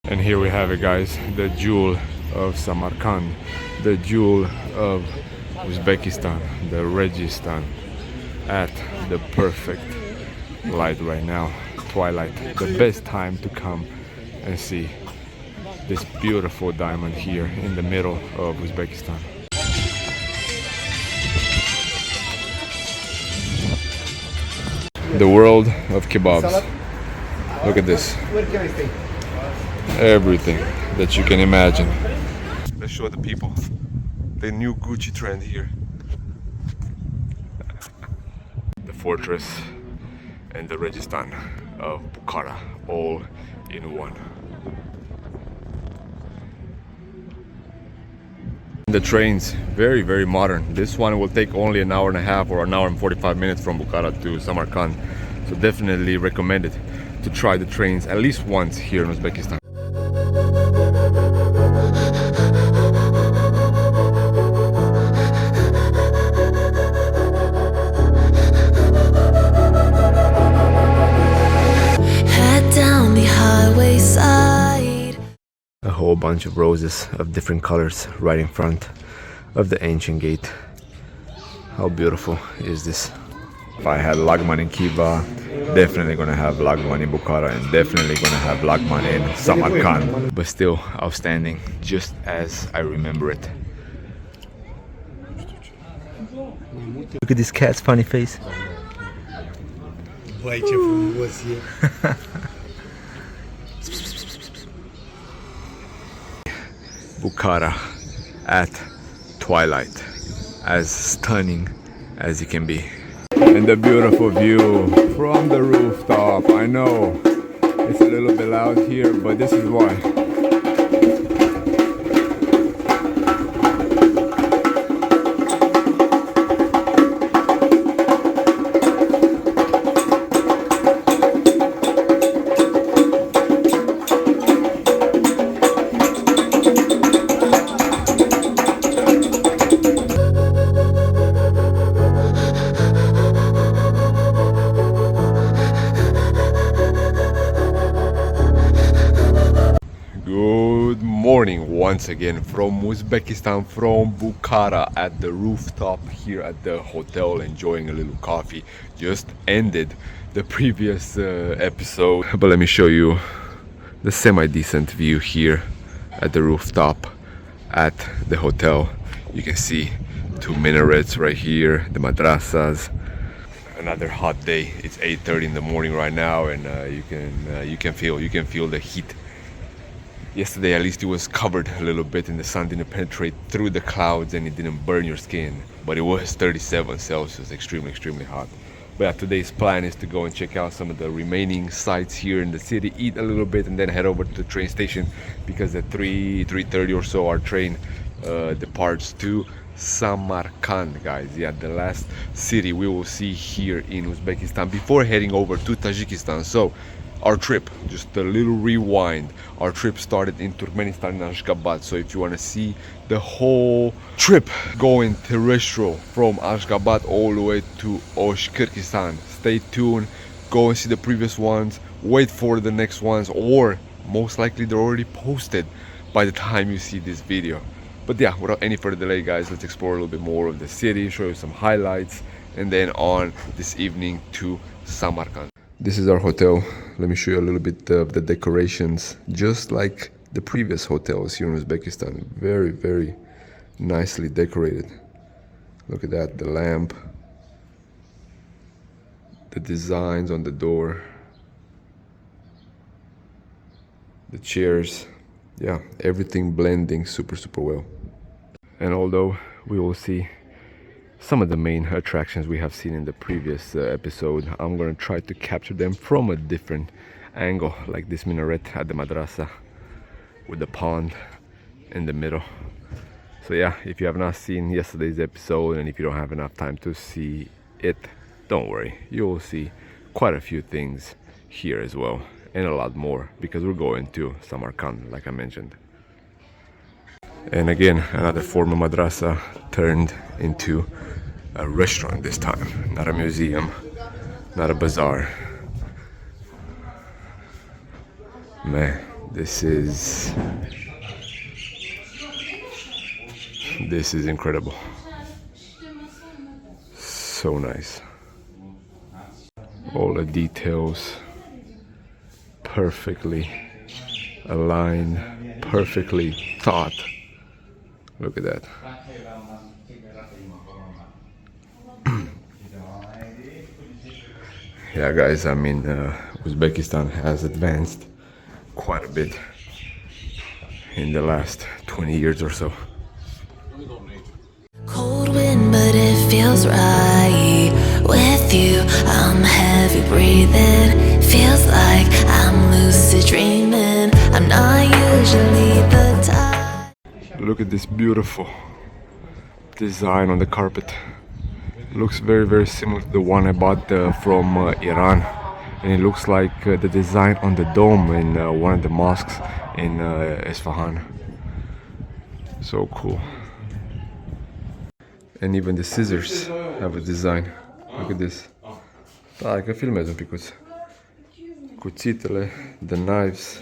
And here we have it, guys, the jewel of Samarkand, the jewel of Uzbekistan, the Registan, at the perfect light right now, twilight, the best time to come and see this beautiful diamond here in the middle of Uzbekistan. The world of kebabs. Look at this. Everything that you can imagine. Let's show the people the new Gucci trend here. The fortress and the Registan of Bukhara, all in one. The trains, very, very modern. This one will take only an hour and a half or an hour and 45 minutes from Bukhara to Samarkand. So definitely recommend it to try the trains at least once here in Uzbekistan. Head down the highway side. A whole bunch of roses of different colors right in front of the ancient gate. How beautiful is this? If I had Lagman in Khiva, definitely gonna have Lagman in Bukhara, and definitely gonna have Lagman in Samarkand. But still outstanding, just as I remember it. Look at this cat's funny face. Bukhara at twilight, as stunning as it can be. And the beautiful view from the rooftop. I know it's a little bit loud here, but this is why. Good morning once again from Uzbekistan, from Bukhara, at the rooftop here at the hotel, enjoying a little coffee. Just ended the previous episode, but let me show you the semi-decent view here at the rooftop at the hotel. You can see two minarets right here, the madrasas. Another hot day. It's 8:30 in the morning right now, and you can feel the heat. Yesterday at least it was covered a little bit and the sun didn't penetrate through the clouds and it didn't burn your skin, but it was 37 Celsius, extremely hot. But yeah, today's plan is to go and check out some of the remaining sites here in the city, eat a little bit, and then head over to the train station, because at 3:30 or so our train departs to Samarkand, guys. Yeah, the last city we will see here in Uzbekistan before heading over to Tajikistan. So our trip, just a little rewind, our trip started in Turkmenistan in Ashgabat. So if you want to see the whole trip going terrestrial from Ashgabat all the way to Kyrgyzstan, stay tuned, go and see the previous ones, wait for the next ones, or most likely they're already posted by the time you see this video. But yeah, without any further delay, guys, let's explore a little bit more of the city, show you some highlights, and then on this evening to Samarkand. This is our hotel. Let me show you a little bit of the decorations, just like the previous hotels here in Uzbekistan. Very nicely decorated. Look at that, the lamp, the designs on the door, the chairs. Yeah, everything blending super well. And although we will see some of the main attractions we have seen in the previous episode, I'm gonna try to capture them from a different angle, like this minaret at the madrasa with the pond in the middle. So yeah, if you have not seen yesterday's episode, and if you don't have enough time to see it, don't worry, you will see quite a few things here as well, and a lot more, because we're going to Samarkand, like I mentioned. And again, another former madrasa turned into a restaurant this time. Not a museum, not a bazaar. Man, This is incredible. So nice. All the details perfectly aligned, perfectly thought. Look at that. Yeah, guys, I mean, Uzbekistan has advanced quite a bit in the last 20 years or so. Cold wind, but it feels right. With you, I'm heavy breathing. Feels like I'm lucid dreaming. I'm not usually the type. Look at this beautiful design on the carpet. Looks very, very similar to the one I bought from Iran. And it looks like the design on the dome in one of the mosques in Isfahan. So cool. And even the scissors have a design. Look at this. Da, că filmez un picuț. Cuțitele, the knives.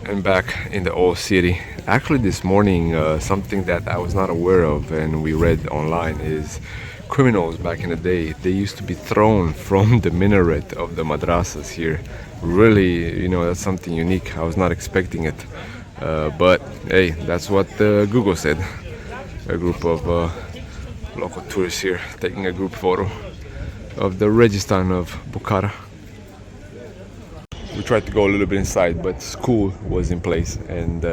And back in the old city. Actually, this morning, something that I was not aware of and we read online is criminals back in the day, they used to be thrown from the minaret of the madrasas here. Really, you know, that's something unique. I was not expecting it. But hey, that's what Google said. A group of local tourists here taking a group photo of the Registan of Bukhara. We tried to go a little bit inside, but school was in place and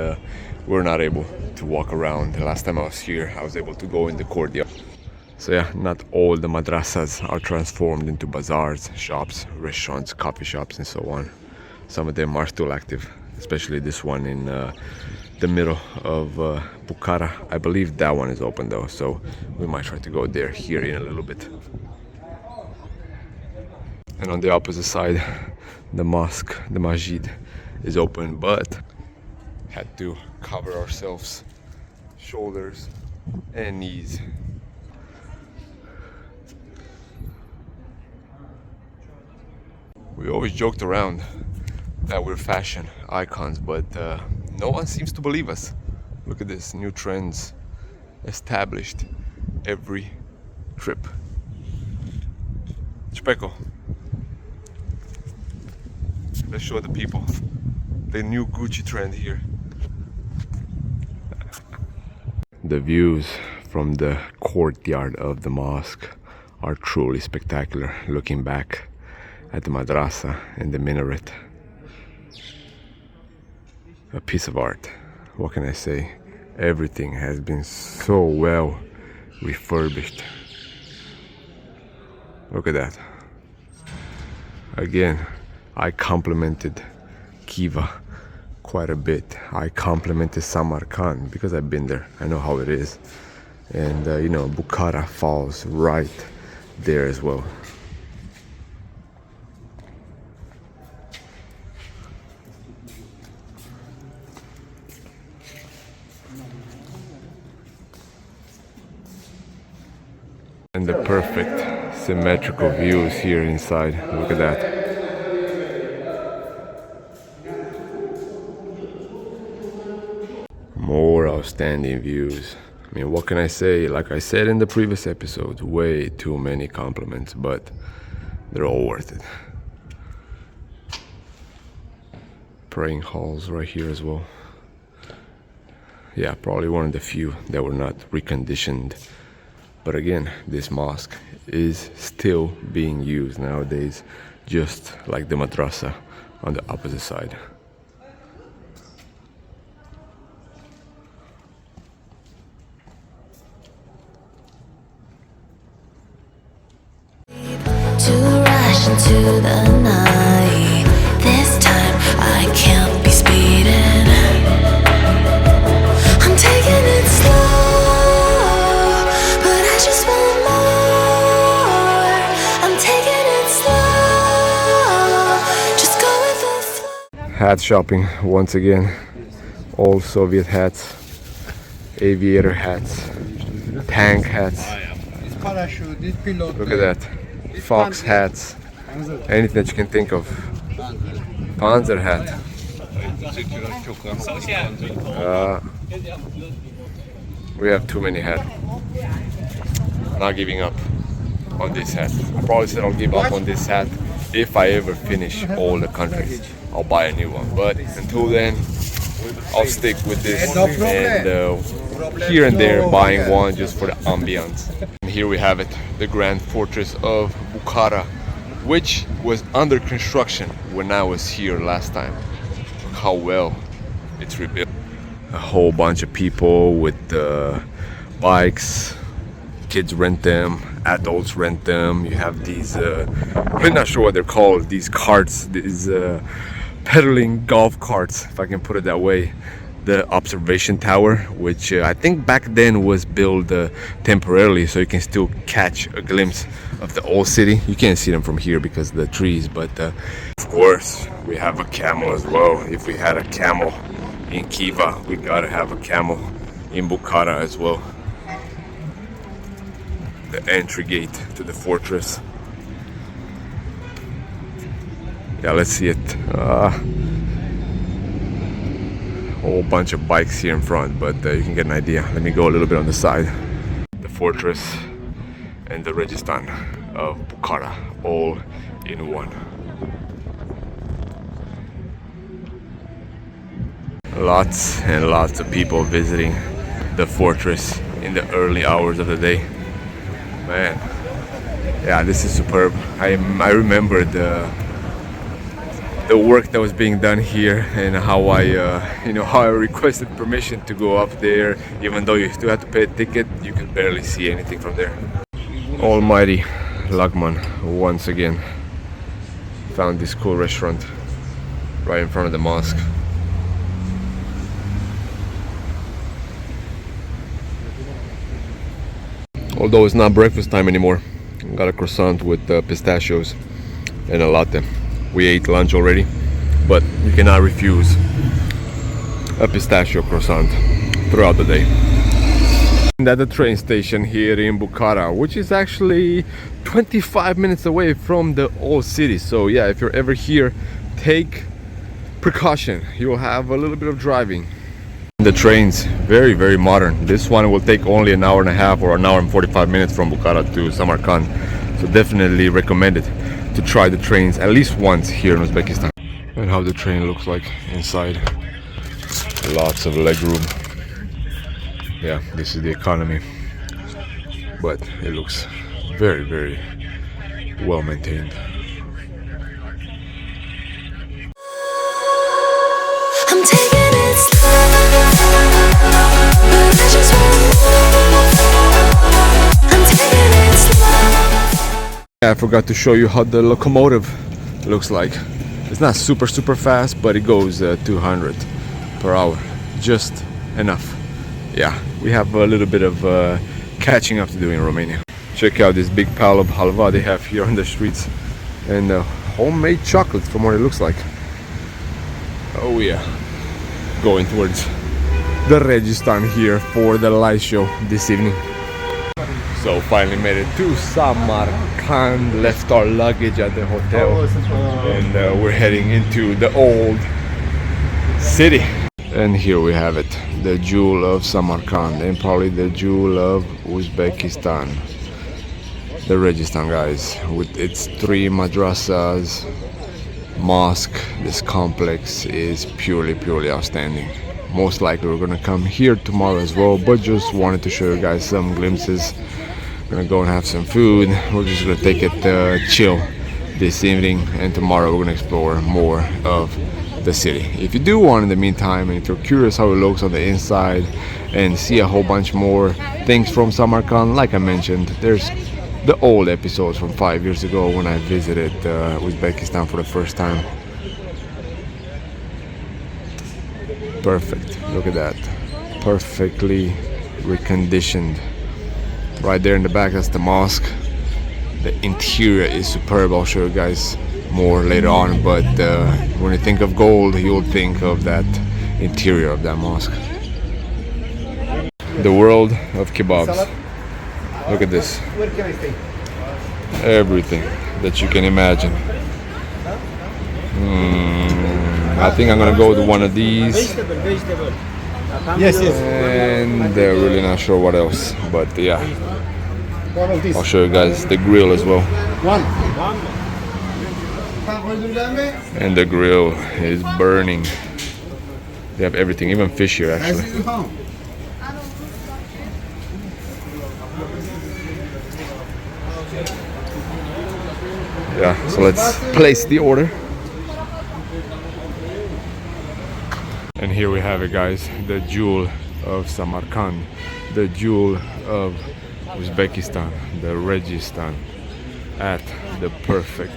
we're not able to walk around. The last time I was here, I was able to go in the courtyard. So yeah, not all the madrasas are transformed into bazaars, shops, restaurants, coffee shops and so on. Some of them are still active, especially this one in the middle of Bukhara. I believe that one is open though, so we might try to go there here in a little bit. And on the opposite side, the mosque, the masjid, is open, but had to cover ourselves, shoulders and knees. We always joked around that we're fashion icons, but no one seems to believe us. Look at this, new trends established every trip. Chpeko. Let's show the people the new Gucci trend here. The views from the courtyard of the mosque are truly spectacular, looking back at the madrasa and the minaret. A piece of art. What can I say? Everything has been so well refurbished. Look at that. Again, I complimented Kiva quite a bit. I complimented Samarkand because I've been there. I know how it is. And you know, Bukhara falls right there as well. And the perfect symmetrical views here inside. Look at that. More outstanding views. I mean, what can I say? Like I said in the previous episode, way too many compliments, but they're all worth it. Praying halls right here as well. Yeah, probably one of the few that were not reconditioned. But again, this mosque is still being used nowadays, just like the madrasa on the opposite side. To rush into the night. This time I can't be speeding. I'm taking it slow, but I just want more. I'm taking it slow, just go with the flow. Hat shopping once again. All Soviet hats, aviator hats, tank hats, parachute, this pilot. Look at that. Fox hats. Anything that you can think of. Panzer hat. We have too many hats. Not giving up on this hat. I probably said I'll give up on this hat if I ever finish all the countries. I'll buy a new one. But until then, I'll stick with this and here and there buying one just for the ambiance. And here we have it, the Grand Fortress of Bukhara, which was under construction when I was here last time. Look how well it's rebuilt. A whole bunch of people with bikes. Kids rent them, adults rent them. You have these, I'm not sure what they're called, these carts, these pedaling golf carts, if I can put it that way. The observation tower, which I think back then was built temporarily, so you can still catch a glimpse of the old city. You can't see them from here because of the trees, but of course we have a camel as well. If we had a camel in Kiva, we gotta have a camel in Bukhara as well. The entry gate to the fortress. Yeah, let's see it. Whole bunch of bikes here in front, but you can get an idea. Let me go a little bit on the side. The fortress and the Registan of Bukhara, all in one. Lots and lots of people visiting the fortress in the early hours of the day. Man, yeah, this is superb. I remember the work that was being done here and how I requested permission to go up there, even though you still have to pay a ticket. You can barely see anything from there. Almighty Lagman once again found this cool restaurant right in front of the mosque. Although it's not breakfast time anymore. Got a croissant with pistachios and a latte. We ate lunch already, but you cannot refuse a pistachio croissant throughout the day. And at the train station here in Bukhara, which is actually 25 minutes away from the old city. So yeah, if you're ever here, take precaution. You will have a little bit of driving. The trains, very, very modern. This one will take only an hour and a half or an hour and 45 minutes from Bukhara to Samarkand. So definitely recommend it to try the trains at least once here in Uzbekistan. And how the train looks like inside. Lots of leg room. Yeah, this is the economy. But it looks very, very well maintained. I'm taking it slow, but I just I'm taking it slow. I forgot to show you how the locomotive looks like. It's not super fast, but it goes 200 per hour, just enough. Yeah, we have a little bit of catching up to do in Romania. Check out this big pile of halva they have here on the streets, and homemade chocolate from what it looks like. Oh yeah, going towards the Registan here for the light show this evening. So finally made it to Samarkand, left our luggage at the hotel, and we're heading into the old city. And here we have it, the jewel of Samarkand and probably the jewel of Uzbekistan. The Registan, guys, with its 3 madrasas, mosque. This complex is purely outstanding. Most likely we're gonna come here tomorrow as well, but just wanted to show you guys some glimpses. We're gonna go and have some food. We're just gonna take it chill this evening, and tomorrow we're gonna explore more of the city. If you do want in the meantime, and if you're curious how it looks on the inside and see a whole bunch more things from Samarkand, like I mentioned, there's the old episodes from 5 years ago when I visited Uzbekistan for the first time. Perfect, look at that, perfectly reconditioned. Right there in the back, that's the mosque. The interior is superb. I'll show you guys more later on, but when you think of gold, you'll think of that interior of that mosque. The world of kebabs. Look at this. Where can I stay? Everything that you can imagine. I think I'm gonna go with one of these. Vegetable. Yes, yes. And they're really not sure what else. But yeah, One of these. I'll show you guys the grill as well. One. And the grill is burning. They have everything, even fish here actually. Yeah, so let's place the order. And here we have it, guys, the jewel of Samarkand, the jewel of Uzbekistan, the Kyrgyzstan, at the perfect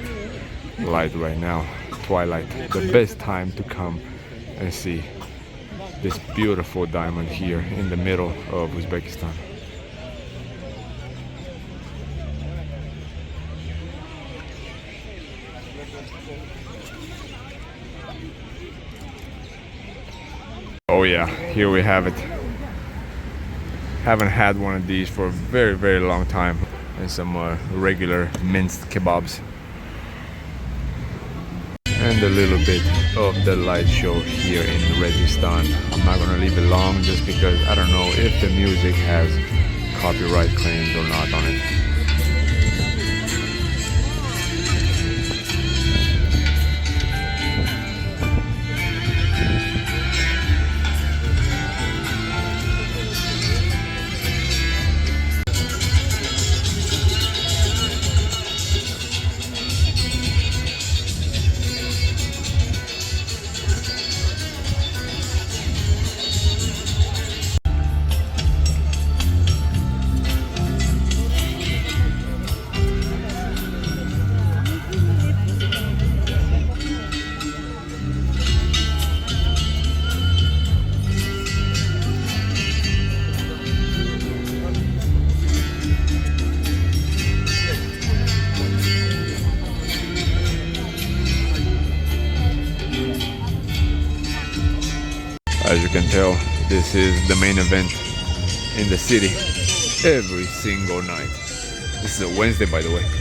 light right now, twilight, the best time to come and see this beautiful diamond here in the middle of Uzbekistan. Oh yeah, here we have it. Haven't had one of these for a very, very long time. And some regular minced kebabs. And a little bit of the light show here in Kyrgyzstan. I'm not gonna leave it long just because I don't know if the music has copyright claims or not on it. As you can tell, this is the main event in the city every single night. This is a Wednesday, by the way.